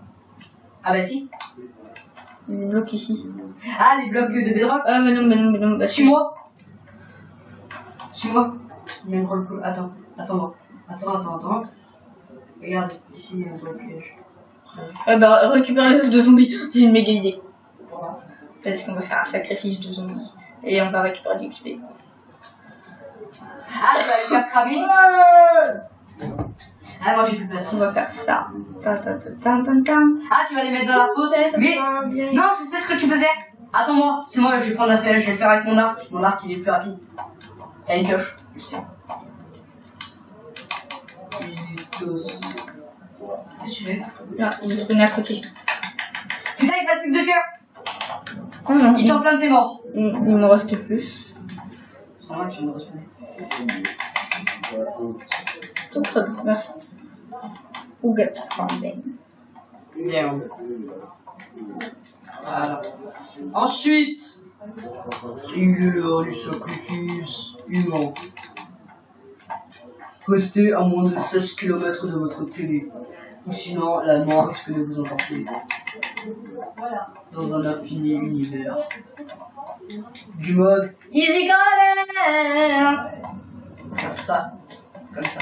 Ah bah si. Il y a des blocs ici. Ah, les blocs de bedrock. Ah, mais non. Bah, Suis-moi. Suis-moi. Il y a une grande poule. Attends. Regarde, ici, il y a un gros piège. bah, récupère les œufs de zombies. J'ai une méga idée. Parce qu'on va faire un sacrifice de zombies. Et on va récupérer du XP. Ah, tu vas le faire cramer. Ah, moi j'ai plus de place. On va faire ça. Ah, tu vas les mettre dans la fosse. Mais non, je sais ce que tu peux faire. Attends-moi, c'est moi, je vais prendre la feuille, je vais le faire avec mon arc. Mon arc il est plus rapide. Il y a une pioche, je sais. Qu'est-ce que tu fais? Là, il se à côté. Putain, il passe plus que 2 cœurs. Oh non. Il t'enflamme, t'es mort. Il me reste plus. C'est vrai que tu me respectes. Tout très bien, merci. Ou get funding. Bien. Voilà. Ensuite, il est là, du sacrifice humain. Restez à moins de 16 km de votre télé, ou sinon la mort risque de vous emporter. Voilà. Dans un infini univers. Du mode Easy Galère. On va faire ça, comme ça.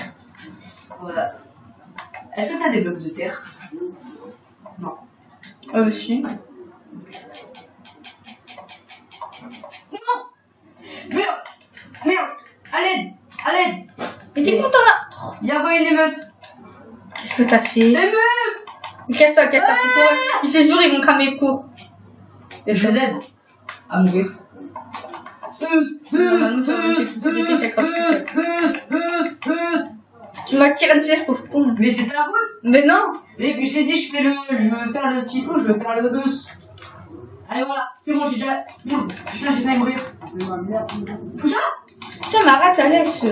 Voilà. Est-ce que t'as des blocs de terre? Non. Si. Non. Merde. Merde. À l'aide. À l'aide. Mais t'es content là? Il y a une émeute. Qu'est-ce que t'as fait? Émeute. Casse-toi, faut courir. Il fait jour, ils vont cramer court. Et je les aide à mourir. Tu m'as tiré une flèche, pauvre con. Mais c'était la route. Mais non. Mais je t'ai dit, je veux faire le tifo, je veux faire le bus. Allez voilà, c'est bon, j'ai déjà... Putain, j'ai failli mourir. Putain. Putain, mais arrête, Alex.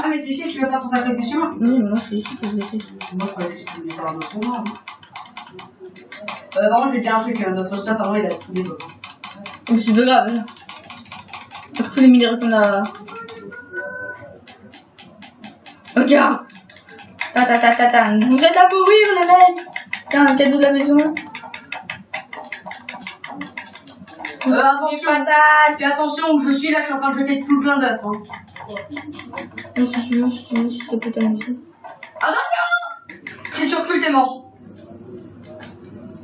Ah mais c'est chier, tu veux faire ton sacrifice humain? Oui, moi je suis ici que je vais essayer. Moi je croyais que c'était de faire un autre moment. Par contre, je vais te dire un truc, notre stuff avant il a tout des blocs. Mais c'est pas grave, là. Sur tous les minéraux qu'on a. Regarde. Vous êtes à mourir, les mecs. Tiens, un cadeau de la maison. Attention, fais attention où je suis là, je suis en train de jeter tout plein d'œufs. Hein. Non, si tu veux, si ça peut t'amuser. Attention! Si tu recules, t'es mort.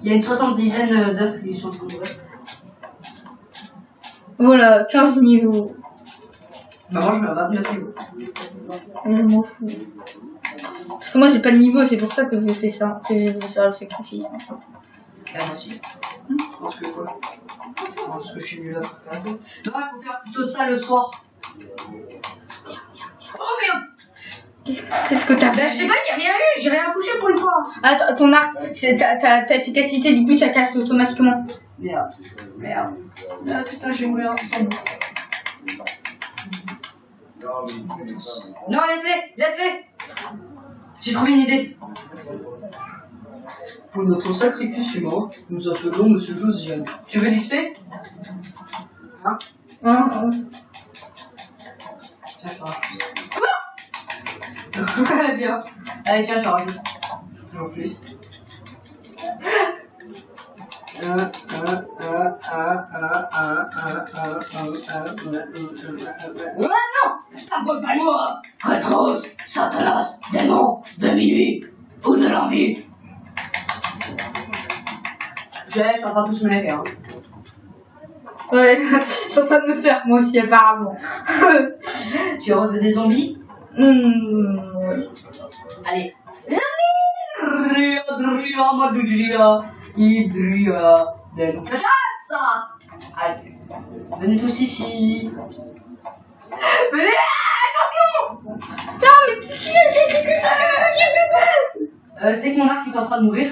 Il y a une 70aine d'œufs qui sont en train de mourir. Voilà, 15 niveaux. Bah moi je vais à 29 niveaux. Je m'en fous. Parce que moi j'ai pas de niveau, c'est pour ça que je fais ça. Que je veux faire le sacrifice en fait. Ah, moi aussi. Parce que quoi? Parce que je suis nul là. Non, il faut faire plutôt ça le soir. Oh merde! Qu'est-ce que t'as fait? Bah, je sais pas, y'a rien eu, j'ai rien touché pour une fois. Attends, ton arc, ta efficacité du coup, tu as cassé automatiquement. Merde, merde. Ah putain, je vais mourir sans bouffe. Non, laisse-les, laisse-les. J'ai trouvé une idée. Pour notre sacrifice humain, nous appelons Monsieur Josiane. Tu veux l'XP? Hein? Tiens, je te rajoute. Quoi? Tiens. Allez, tiens, je te rajoute. Toujours plus. Non! Approche-moi! Rétros, Satanas, démon, de minuit, ou de l'envie. Je suis en train de tous me les faire. Hein. Ouais, t'es en train de me faire, moi aussi, apparemment. Tu rêves des zombies? Oui. Allez. Zombies! Ria, Madouria, Idria, Dentrassa! Allez. Venez tous ici. Venez! Attention! Tu sais que mon arc est en train de mourir.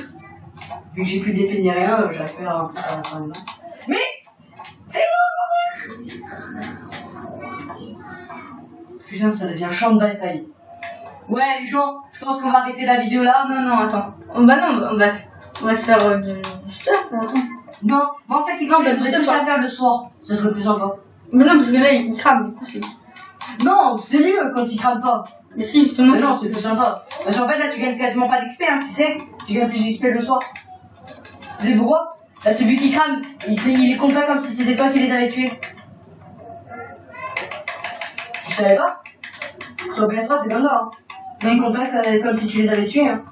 Vu que j'ai plus d'épée ni rien, j'arrive pas à rentrer sur la fin maintenant. Mais c'est bon! Putain, ça devient champ de bataille. Ouais, les gens, je pense qu'on va arrêter la vidéo là. Non, attends. Bah non, on va se faire du stuff, attends. Non, mais en fait, je voudrais plus la faire le soir. Ça serait plus sympa. Mais non, parce que là, il crame. Non, c'est mieux quand il crame pas. Mais si, justement. Mais non, c'est plus sympa. Parce qu'en fait, là, tu gagnes quasiment pas d'XP, hein, tu sais. Tu gagnes plus d'XP le soir. C'est pourquoi? Là, celui qui crame, il est complet comme si c'était toi qui les avais tués. Tu savais pas? Sur PS3, c'est comme ça. Hein. Il est complet comme si tu les avais tués. Hein.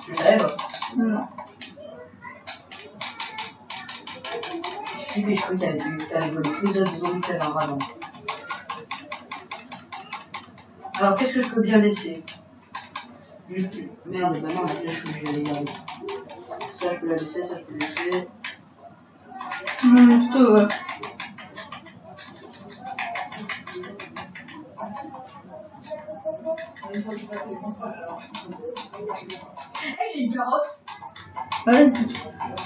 Tu le savais pas? Non. flippé, je crois qu'il y avait volé tous les autres zombies que t'avais un radon. Alors qu'est-ce que je peux bien laisser? Juste... Merde, bah non, la flèche, je vais les garder. Ça, je peux la laisser, ça, je peux laisser. Plutôt, ouais. J'ai une carotte. Ouais,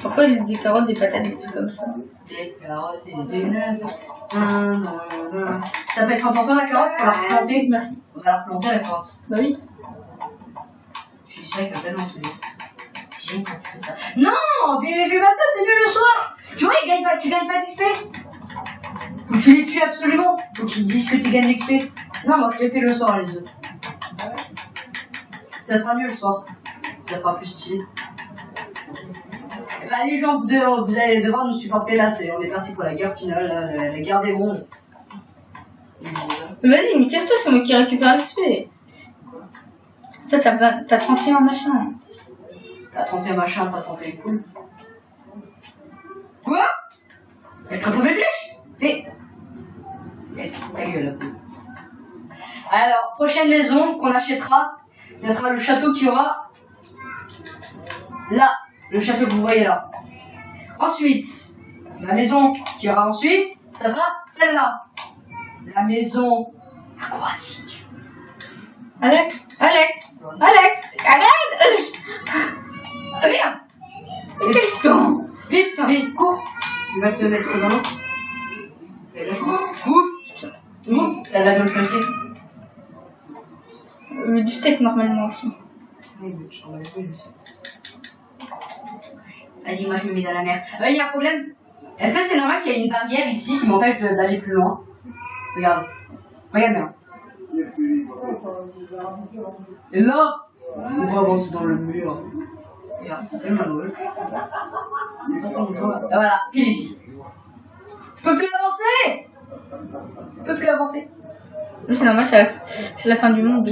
parfois il y a des carottes, des patates, des trucs comme ça. Des carottes et des nèfles. Ça peut être important la carotte pour la replanter. Merci. On va la replanter la carotte. Bah oui. Je dis ça avec tellement tous les autres. J'aime quand tu fais ça. Non, fais pas ça, c'est mieux le soir. Tu vois, tu gagnes pas d'XP. Faut que tu les tues absolument. Faut qu'ils disent que tu gagnes d'XP. Non, moi je les fais le soir les œufs. Ça sera mieux le soir. Ça fera plus stylé. Bah, les gens, vous allez devoir nous supporter là. On est parti pour la guerre finale, là, la guerre des mondes. Vas-y, mais casse-toi, c'est moi qui récupère l'XP. Toi, t'as 31 machin. T'as 31 machin, t'as 31 couilles. Quoi? Elle trappe mes flèches? Fais. Ta gueule, la poule. Alors, prochaine maison qu'on achètera, ce sera le château qu'il y aura là. Le château que vous voyez là. Ensuite, la maison qu'il y aura ensuite, ça sera celle-là. La maison aquatique. Alex. Viens. Quel temps. Vite, cours. Tu vas te mettre dans l'eau. Ouf. T'as la viande claquée. Du steak normalement aussi. Vas-y, moi je me mets dans la mer. Il y a un problème. Est-ce que c'est normal qu'il y ait une barrière ici qui m'empêche d'aller plus loin? Regarde bien. Et là, on va avancer dans le mur. Regarde, fais le manuel. Voilà, pile ici. Je peux plus avancer. Oui, c'est normal, c'est la fin du monde.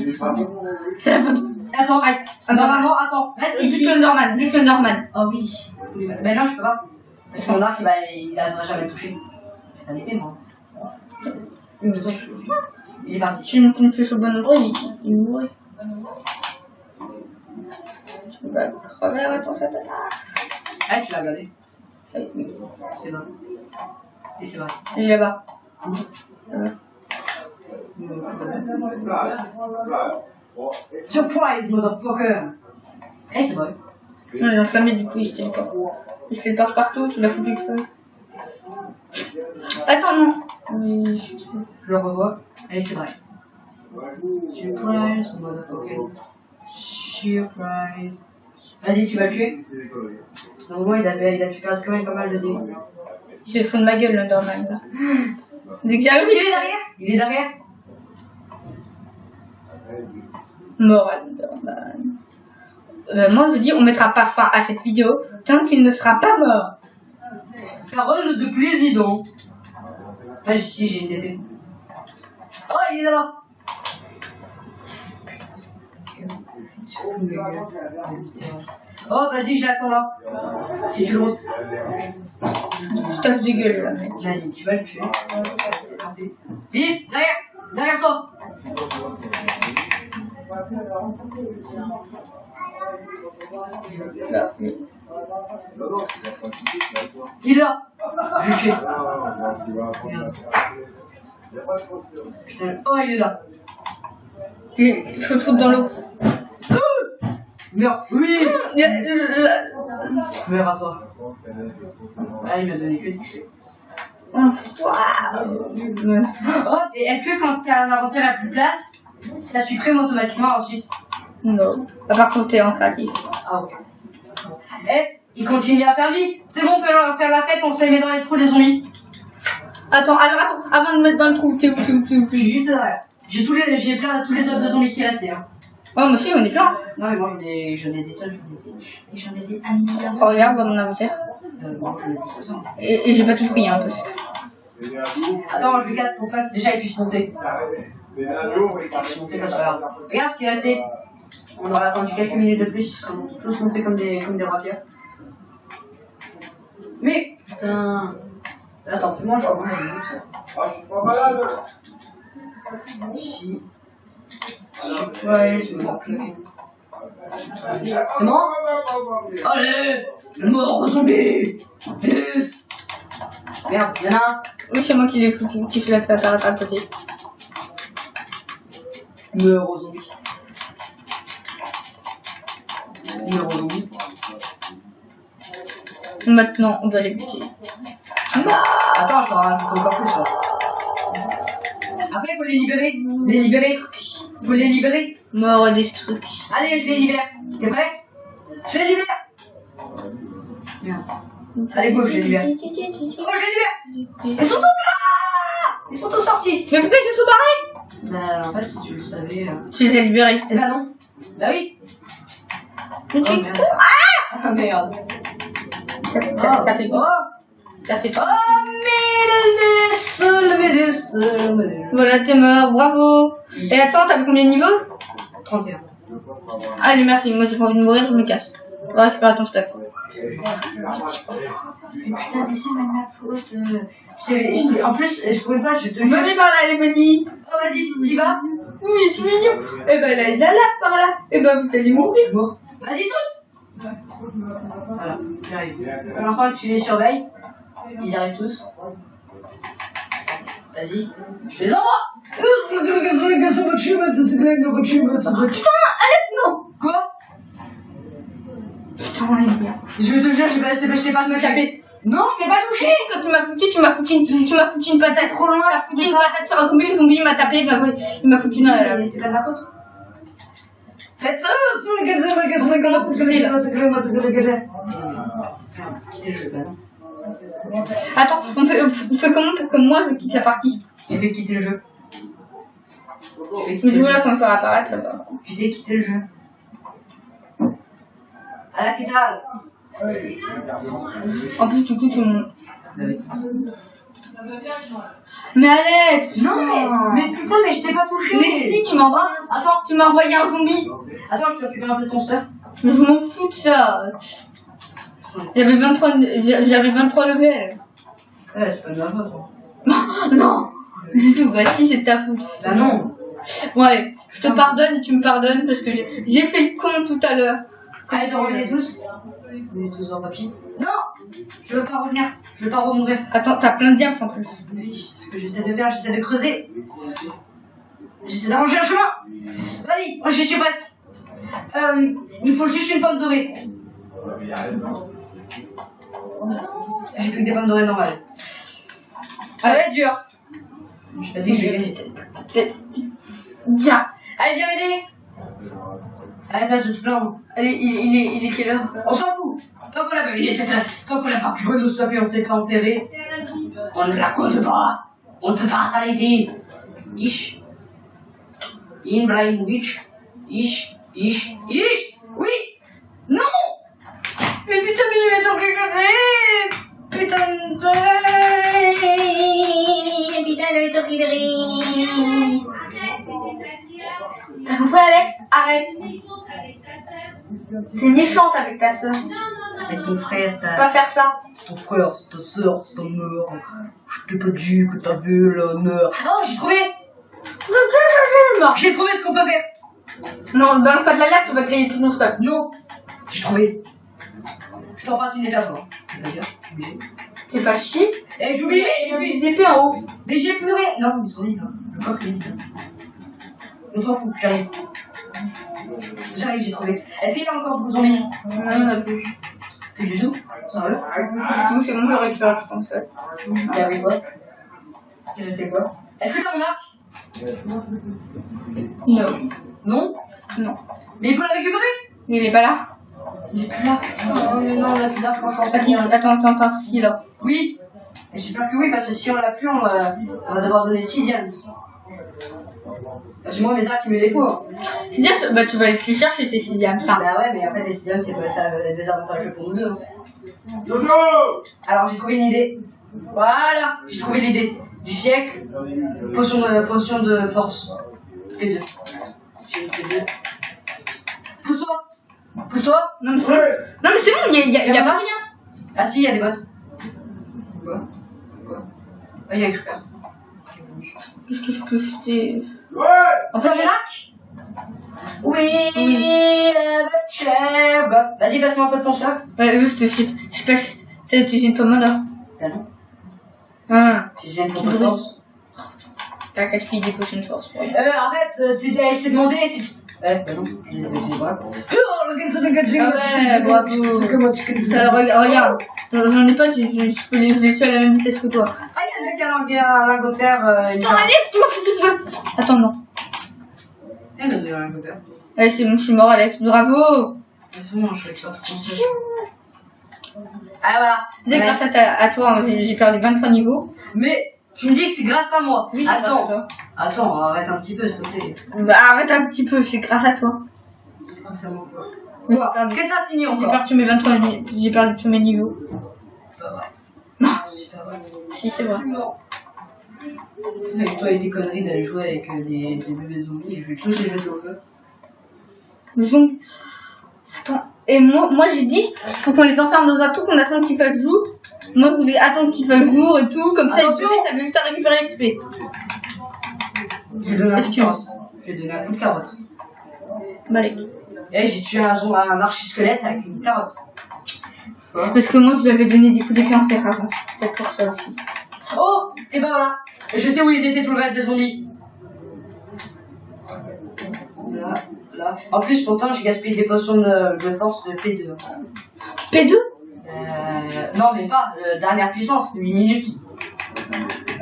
C'est la fin du monde. Attends, normalement, reste ici. But Norman. Oh oui. Mais non, je peux pas. Parce que mon arc, il a jamais touché. J'ai pas d'épée, moi. Il est parti. Tu une petite flèche au bon endroit, il mourrait. Tu vas crever avec ton satellite. Ah, tu l'as regardé. Oui. C'est vrai. Et c'est vrai. Il est là-bas. Surprise, motherfucker. Eh, c'est vrai. Non, il est enflammé, du coup, il se téléporte. Il se téléporte partout, tu l'as foutu le feu. Attends, non. Je le revois. Eh, c'est vrai. Surprise, motherfucker. Surprise. Vas-y, tu vas le tuer. Normalement, il a tué quand même pas mal de dés. Il se fout de ma gueule, le Norman, là. Dès que j'arrive, il est derrière. Mort, Norman. Moi, je dis, on mettra pas fin à cette vidéo tant qu'il ne sera pas mort. Parole de président. Enfin, si j'ai une épée. Oh, il est là-bas. Oh, vas-y, je l'attends là. Si tu le retrouves. Stuff de gueule, là, mec. Vas-y, tu vas le tuer. Vite, derrière toi. Là, il est là. Je vais le tuer. Merde. Putain. Oh, il est là. Il faut le foutre dans l'eau. Meurs. Oui. Meurs à toi. Ah, il m'a donné que d'XP. Oh, et est-ce que quand t'as un inventaire à plus de place, ça supprime automatiquement ensuite? Non. Par contre, t'es en créatif. Ah, ok. Eh, il continue à faire vie. C'est bon, on peut faire la fête, on se les met dans les trous des zombies. Attends, avant de mettre dans le trou, t'es où? Je suis juste derrière. J'ai tous les autres de zombies qui restaient. Hein. Oh, moi aussi, on est plein. Non, mais moi j'en ai des tonnes, j'en ai des amis. Oh, regarde dans mon inventaire. Moi j'en ai plus que ça. Et j'ai pas tout pris, hein, en plus. Attends, je le casse pour pas que déjà il puisse monter. Il puisse monter comme ça, regarde ce qu'il restait. On aurait attendu quelques minutes de plus, ils seraient tous montés comme des rapières. Mais, putain. Attends, fais-moi un changement de minute. Ici. Ouais, Je me manque le cul. C'est bon? Allez! Mort au zombie! Yes! Merde, y'en a un. Oui, c'est moi qui l'ai foutu, qui l'a fait apparaître à côté. Meurs au zombie. Meurs au zombie. Maintenant, on va les buter. Attends, je t'en rajoute encore plus. Là. Après, il faut les libérer. Les libérer. Faut les libérer. Mort et destruction. Allez, je les libère. T'es prêt? Je les libère. Merde. Allez, go, je les libère. Go, je les libère. Ils sont tous là. Ils sont tous sortis. Mais pourquoi ils se sont barrés? Bah, en fait, si tu le savais... Tu les as libérés. Eh bah non. Bah oui. Mais Oh, tu... merde. Ah, merde. T'as fait quoi? T'as fait quoi? Voilà, t'es mort, bravo. Et attends, t'avais combien de niveaux? 31. Allez, merci, moi j'ai pas envie de mourir, je me casse. Va récupérer ton stuff. Mais putain, mais c'est ma faute. En plus, pour une fois, je te jure. Venez par là, les petits. Oh, vas-y, t'y vas. Oui, c'est mignon. Eh ben là, il a là par là. Eh ben vous allez mourir. Vas-y, saute. Voilà, j'arrive. Pour l'instant, tu les surveilles. Ils arrivent tous. Vas-y, je les envoie. Putain, Alex, non. Quoi? Putain, il est bien. Je te jure, je t'ai pas touché. Non, je t'ai pas touché. Quand tu m'as foutu une patate trop loin. T'as foutu une patate sur un zombie, le zombie m'a tapé, il m'a foutu une... C'est pas de ma faute. Faites ça. Quittez le jeu, bah non. Attends, on fait comment pour que moi je quitte la partie? J'ai fait quitter le jeu. Mais je vois là quand ça va apparaître là-bas. Tu t'es quitté le jeu. À la quittade. En plus, du coup, tout le monde. Mais Alex! Non, mais putain, mais je t'ai pas touché! Mais si, tu m'envoies. Attends, tu m'as envoyé un zombie! Attends, je te récupère un peu ton stuff. Mais je m'en fous de ça! J'avais 23 level. Ouais, c'est pas de ma faute. Non! Du tout, bah si, c'est de ta faute. Bah non! Ouais, je te pardonne et tu me pardonnes parce que j'ai fait le con tout à l'heure. Allez, revenez tous. On est tous en papier. Non! Je veux pas revenir. Je veux pas remourir. Attends, t'as plein de diams en plus. Oui, c'est ce que j'essaie de faire. J'essaie de creuser. J'essaie d'arranger un chemin. Vas-y, j'y suis presque. Il faut juste une pomme dorée. J'ai plus que des pommes dorées normales. Ça va être dur. Je t'ai dit que je vais gagner. Tiens. Allez, viens m'aider. À la place de te plaindre. Allez, il est quelle heure? On s'en fout. Tant qu'on l'a pas vu, tant qu'on l'a pas cru nous stopper, on s'est pas enterré. On ne la compte pas. On ne peut pas s'arrêter. Ish. Ibrahimovic. Ish. Oui. Non. Mais putain, mais je vais être récupérer. Putain de... Putain, je vais être récupérer. T'as compris, Alex? Arrête. T'es méchante avec ta soeur. Avec ton frère, Faut pas faire ça. c'est ton frère, c'est ta soeur, c'est ta mère. Je t'ai pas dit que t'avais l'honneur. Oh, j'ai trouvé. J'ai trouvé ce qu'on peut faire. Non, balance pas de la lave, tu vas griller tout mon stock. Non. J'ai trouvé. Je t'en passe une hébergement. D'ailleurs, j'ai oublié. T'es pas chier. Eh, j'ai oublié, J'ai des épées en haut. Mais j'ai pleuré. Non, ils sont libres. Le coq est libre. On s'en fout, j'arrive. J'arrive, j'ai trouvé. Est-ce qu'il y a encore beaucoup de zombies? Non, il y en a plus. Plus du tout. Ça va là? Du tout, c'est bon, je récupère tout ton stock. Il y avait quoi? Il restait quoi? Est-ce que t'as mon arc? Non. Non? Non. Mais il faut le récupérer? Mais il est pas là. Il est plus là. Non, non, on a plus d'arc, franchement. Attends, si là. Oui. J'espère que oui, parce que si on l'a plus, on va devoir donner 6 diams. Parce que moi, mes arcs, ils me les faut. Hein. C'est dire que bah, tu vas aller les chercher tes 6 diams, ça. Bah ouais, mais en fait, les 6 diams, c'est ça désavantageux pour nous deux. Hein. Alors, j'ai trouvé une idée. Voilà, j'ai trouvé l'idée du siècle. Potion de force. P2. J'ai une P2. Pousse-toi. Pousse-toi. Non, mais c'est bon, il y a pas rien. Ah si, il y a des bottes. Quoi? quoi. Ouais, il récupère. Qu'est-ce que je peux jeter? Enfin, mon arc. Oui, cher. Bah, vas-y, passe-moi un peu de ton stuff. Ouais, je sais pas si tu utilises pas mana. Bah non. Ah, J'ai une de force. t'as gaspillé des potions de force. Ouais. Arrête, si je t'ai demandé si tu... Ouais, bah non, je les ai pas voilà. Oh, le gars, ça fait 4 Ah ouais, bravo. Regarde, j'en ai pas, je peux les tuer à la même vitesse que toi. Ah, il y a un mec qui a un lingot de fer. Non, allez, tu m'as fait tout le feu. Attends, non. Eh, mais il y a un lingot de fer. Allez, c'est bon, je suis mort, Alex. Bravo. C'est bon, je vais te faire tout ton stuff. Ah, voilà. C'est grâce à toi, hein, j'ai perdu 23 niveaux. Mais tu me dis que c'est grâce à moi. Oui, c'est grâce à toi. Attends, arrête un petit peu, s'il te plaît. Bah, arrête un petit peu, c'est grâce à toi. C'est grâce à moi, quoi. Oui, Qu'est-ce que ça signe j'ai encore? perdu tous mes niveaux. C'est pas vrai. Non. C'est pas vrai. Si, c'est vrai. Avec toi et tes conneries d'aller jouer avec des bébés zombies et je vais tous les jeter au feu. Zombies. Attends, et moi j'ai dit, faut qu'on les enferme dans un trou, qu'on attende qu'il fasse jour. Moi je voulais attendre qu'il fasse jour et tout, comme ça, Attention. t'avais juste à récupérer l'XP. Je vais donner un coup de carotte. Je vais donner un coup de carotte. Balek. Et j'ai tué un archi-squelette avec une carotte. C'est parce que moi je lui avais donné des coups d'épée en fer avant, peut-être pour ça aussi. Oh, et ben voilà. Je sais où ils étaient tout le reste des zombies. Là. En plus, pourtant, j'ai gaspillé des potions de force de P2. P2? Non, mais pas. Dernière puissance, 8 minutes.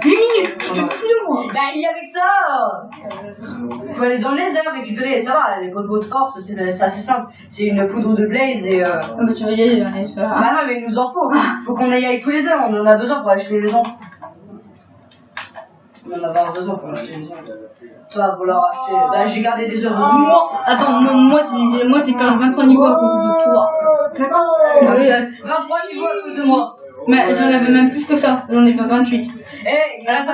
8 minutes, je te fous de moi. Bah, il y avait que ça. Faut aller dans les heures récupérer. Ça va, les combos de force, c'est assez simple. C'est une poudre de blaze et. Ah bah tu vas y aller dans les heures. Bah non, mais il nous en faut. Faut qu'on aille avec tous les deux. On en a besoin pour acheter les gens. On en a besoin pour acheter les gens. Toi, vouloir acheter. Bah, j'ai gardé des heures de zombie. Attends, moi j'ai perdu 23 niveaux à cause de toi. D'accord. Oui, 23 niveaux à cause de moi. mais j'en avais même plus que ça, j'en ai pas 28. Et grâce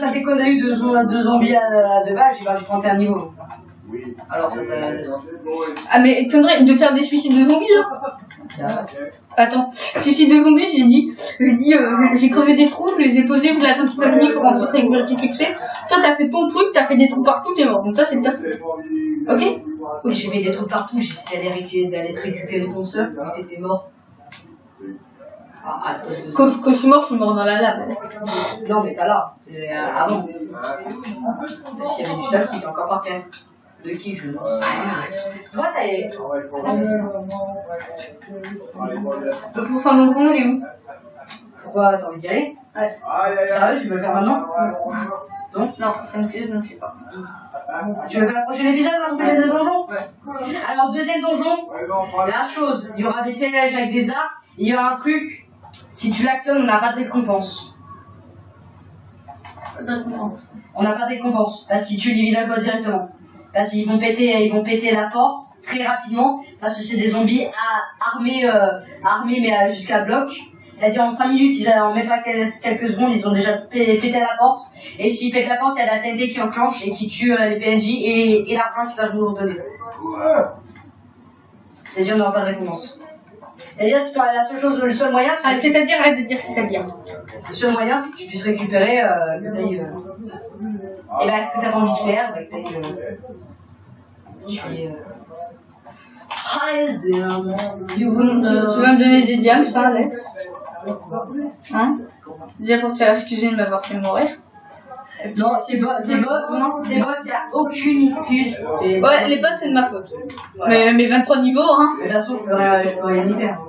à tes conneries de zombies de base, j'ai perdu 31 niveaux. Alors ça Ah mais connerie de faire des suicides de zombies là. Attends, suicide de zombies, j'ai creusé des trous, je les ai posés, je voulais attendre toute la nuit pour ensuite récupérer le XP. Toi t'as fait ton truc, t'as fait des trous partout, t'es mort, donc ça c'est de ta faute. Ok? Oui, j'ai fait des trucs partout, j'ai essayé d'aller te récupérer ton surf, mais t'étais mort. Ah, Quand je suis mort dans la lave. Non, mais pas là, c'était avant. Parce qu'il y avait du stuff qui était encore par terre. De qui je ne sais pas. Toi, t'as. Le pourcent d'endroit, il est où? Pourquoi t'as envie d'y aller? Ouais. Sérieux, tu veux le faire maintenant? Non? Non, c'est une pièce, je ne sais pas. Tu veux faire le prochain épisode, on fait les deux donjons? Ouais. Alors, deuxième donjon, la chose, il y aura des pièges avec des arcs, il y aura un truc, si tu l'actionnes, on n'a pas de récompense. On n'a pas de récompense, parce qu'ils tuent les villageois directement. Parce qu'ils vont péter la porte très rapidement, parce que c'est des zombies armés mais jusqu'à bloc. C'est-à-dire en 5 minutes, en même pas quelques secondes, ils ont déjà pété la porte. Et s'ils pètent la porte, il y a la TNT qui enclenche et qui tue les PNJ et l'argent que tu vas nous donner. C'est-à-dire on n'aura pas de récompense. C'est-à-dire la seule chose, le seul moyen, c'est... Ah, c'est-à-dire, arrête de dire c'est-à-dire. Le seul moyen, c'est que tu puisses récupérer que t'ailles... Et ben, est-ce que t'as pas envie de faire? Que t'ailles... Tu es... Tu vas me donner des diams, ça, Alex? Hein? Déjà pour te faire excuser de m'avoir fait mourir. Non, tes bots, y'a aucune excuse. Ouais, les bots, c'est de ma faute. Ouais. Mais 23 niveaux, hein. De toute façon, je peux rien y faire.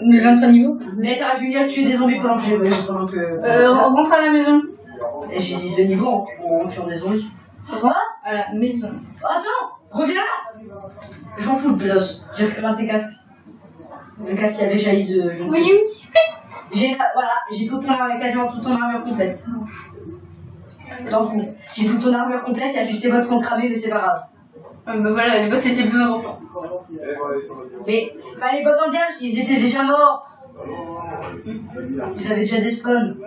Les 23 niveaux? Mais t'aurais dû venir tuer des zombies pendant que rentre à la maison. Et j'ai 6 de niveau en tuant des zombies. Quoi? À la maison. Attends, reviens là. Je m'en fous de l'os. J'ai pris un de tes casques. Le casque qui avait jailli de je ne sais. J'ai quasiment toute ton armure complète. T'en fous. J'ai toute ton armure complète, il y a juste tes bottes qui ont cramé, mais c'est pas grave. Bah voilà, les bottes étaient plus importantes. Mais bah, les bottes en diable, ils étaient déjà mortes. Ils avaient déjà des spawns.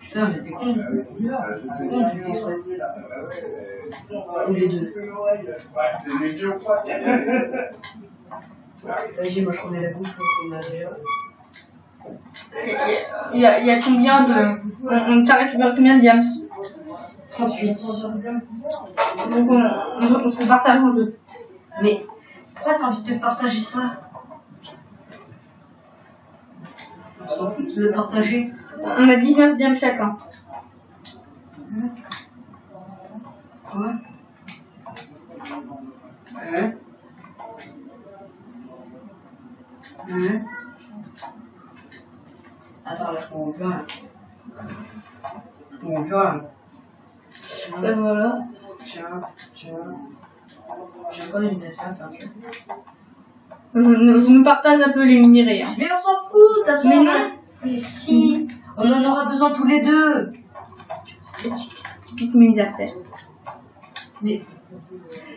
Putain, mais t'es con. T'es con, tu fais exprès. Ou les deux. Vas-y, moi je remets la bouffe qu'on a déjà. Il y a combien de... T'as récupéré combien de diams? 38. Donc on se partage en deux. Mais pourquoi t'as envie de partager ça? On s'en fout de le partager. On a 19 diams chacun. Quoi? Attends, là je comprends plus rien. Je comprends plus rien. Et voilà. Tiens. J'ai pas des lunettes à faire. Je nous partage un peu les minerais. Hein. Mais on s'en fout, de toute façon. Mais non. Mais si, on en aura besoin tous les deux. Tu piques mes affaires. Mais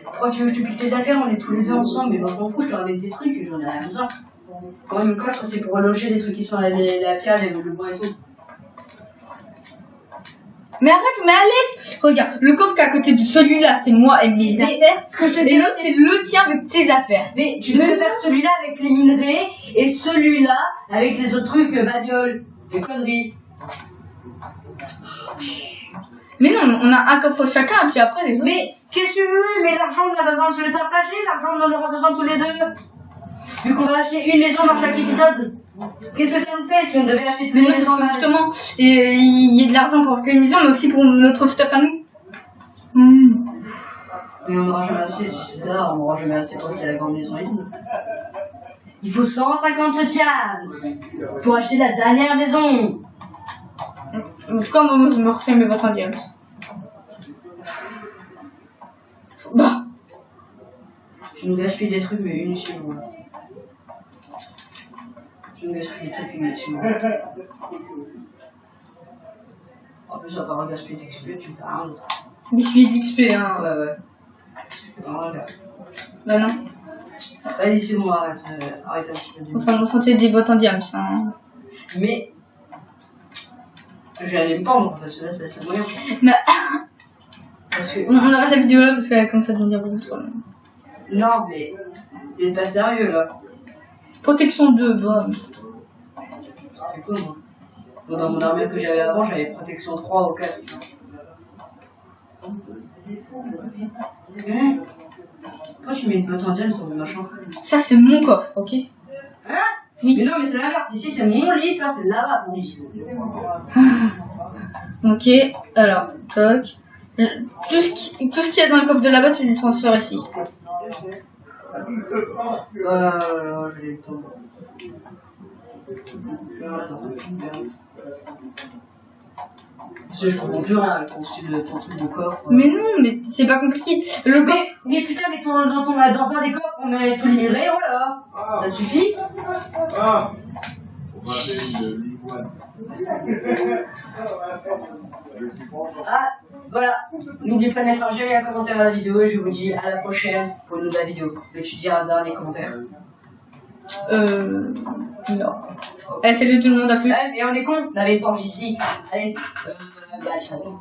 pourquoi tu veux que je te pique tes affaires? On est tous les deux ensemble, mais moi je m'en fous, je te ramène des trucs, j'en ai rien besoin. Quand même, le coffre, c'est pour reloger les trucs qui sont la pierre, le bois et tout. Mais arrête, mais Alex, regarde, le coffre qui est à côté de celui-là, c'est moi et mes affaires. Ce que je te dis, et l'autre, c'est le tien avec tes affaires. Mais tu devais faire celui-là avec les minerais et celui-là avec les autres trucs, bagnoles, les conneries. Mais non, on a un coffre chacun, et puis après les autres. Mais qu'est-ce que tu veux? Mais l'argent, on a besoin de se le partager, l'argent, on en aura besoin tous les deux. Vu qu'on va acheter une maison dans chaque épisode. Qu'est-ce que ça nous fait si on devait acheter toutes Mais les non, maisons? parce que justement, il y a de l'argent pour acheter les maisons, mais aussi pour notre stuff à nous. Mais on n'aura jamais assez, si c'est ça, on n'aura jamais assez pour acheter la grande maison et tout. Il faut 150 diams pour acheter la dernière maison. En tout cas, moi, je me refais mes bottes en diams. Bah. Tu nous gaspilles des trucs, mais inutilement. Tu nous gaspilles des trucs inutilement. En plus, à part gaspiller d'XP, tu fais rien d'autre. Biscuit d'XP, hein. Ouais. Non, regarde. Bah non. Allez, c'est bon, arrête un petit peu de... Enfin, on sentait des bottes en diams, hein. Mais... je vais aller me pendre, parce que là, c'est moyen. Mais... Parce que... on arrête la vidéo là, parce qu'elle comme ça de dire beaucoup trop. Là. Non, mais... t'es pas sérieux, là. Protection 2, bah... C'est quoi, moi? Bon, dans mon armure que j'avais avant, j'avais protection 3 au casque. Pourquoi tu mets une botte en diamant sur mon machin? Ça, c'est mon coffre, ok? Hein? Oui. Mais non, mais c'est l'inverse. Ici, c'est mon lit, toi, c'est là-bas pour lui. Ok, alors, toc. Tout ce qu'il y a dans le coffre de là-bas, tu le transfères ici. Je l'ai eu le temps. Je comprends plus rien avec ton truc de coffre. Mais non, mais c'est pas compliqué. Le coffre. Mais putain, mais dans un des coffres, on met tous les minerais, voilà. Ça suffit. Ah, voilà. N'oubliez pas de mettre un j'aime et un commentaire à la vidéo et je vous dis à la prochaine pour une nouvelle vidéo. Mais tu diras dans les commentaires. Non. Allez, salut tout le monde, à plus. Ouais, mais on est con, on avait une porte ici. Allez, bah, ciao.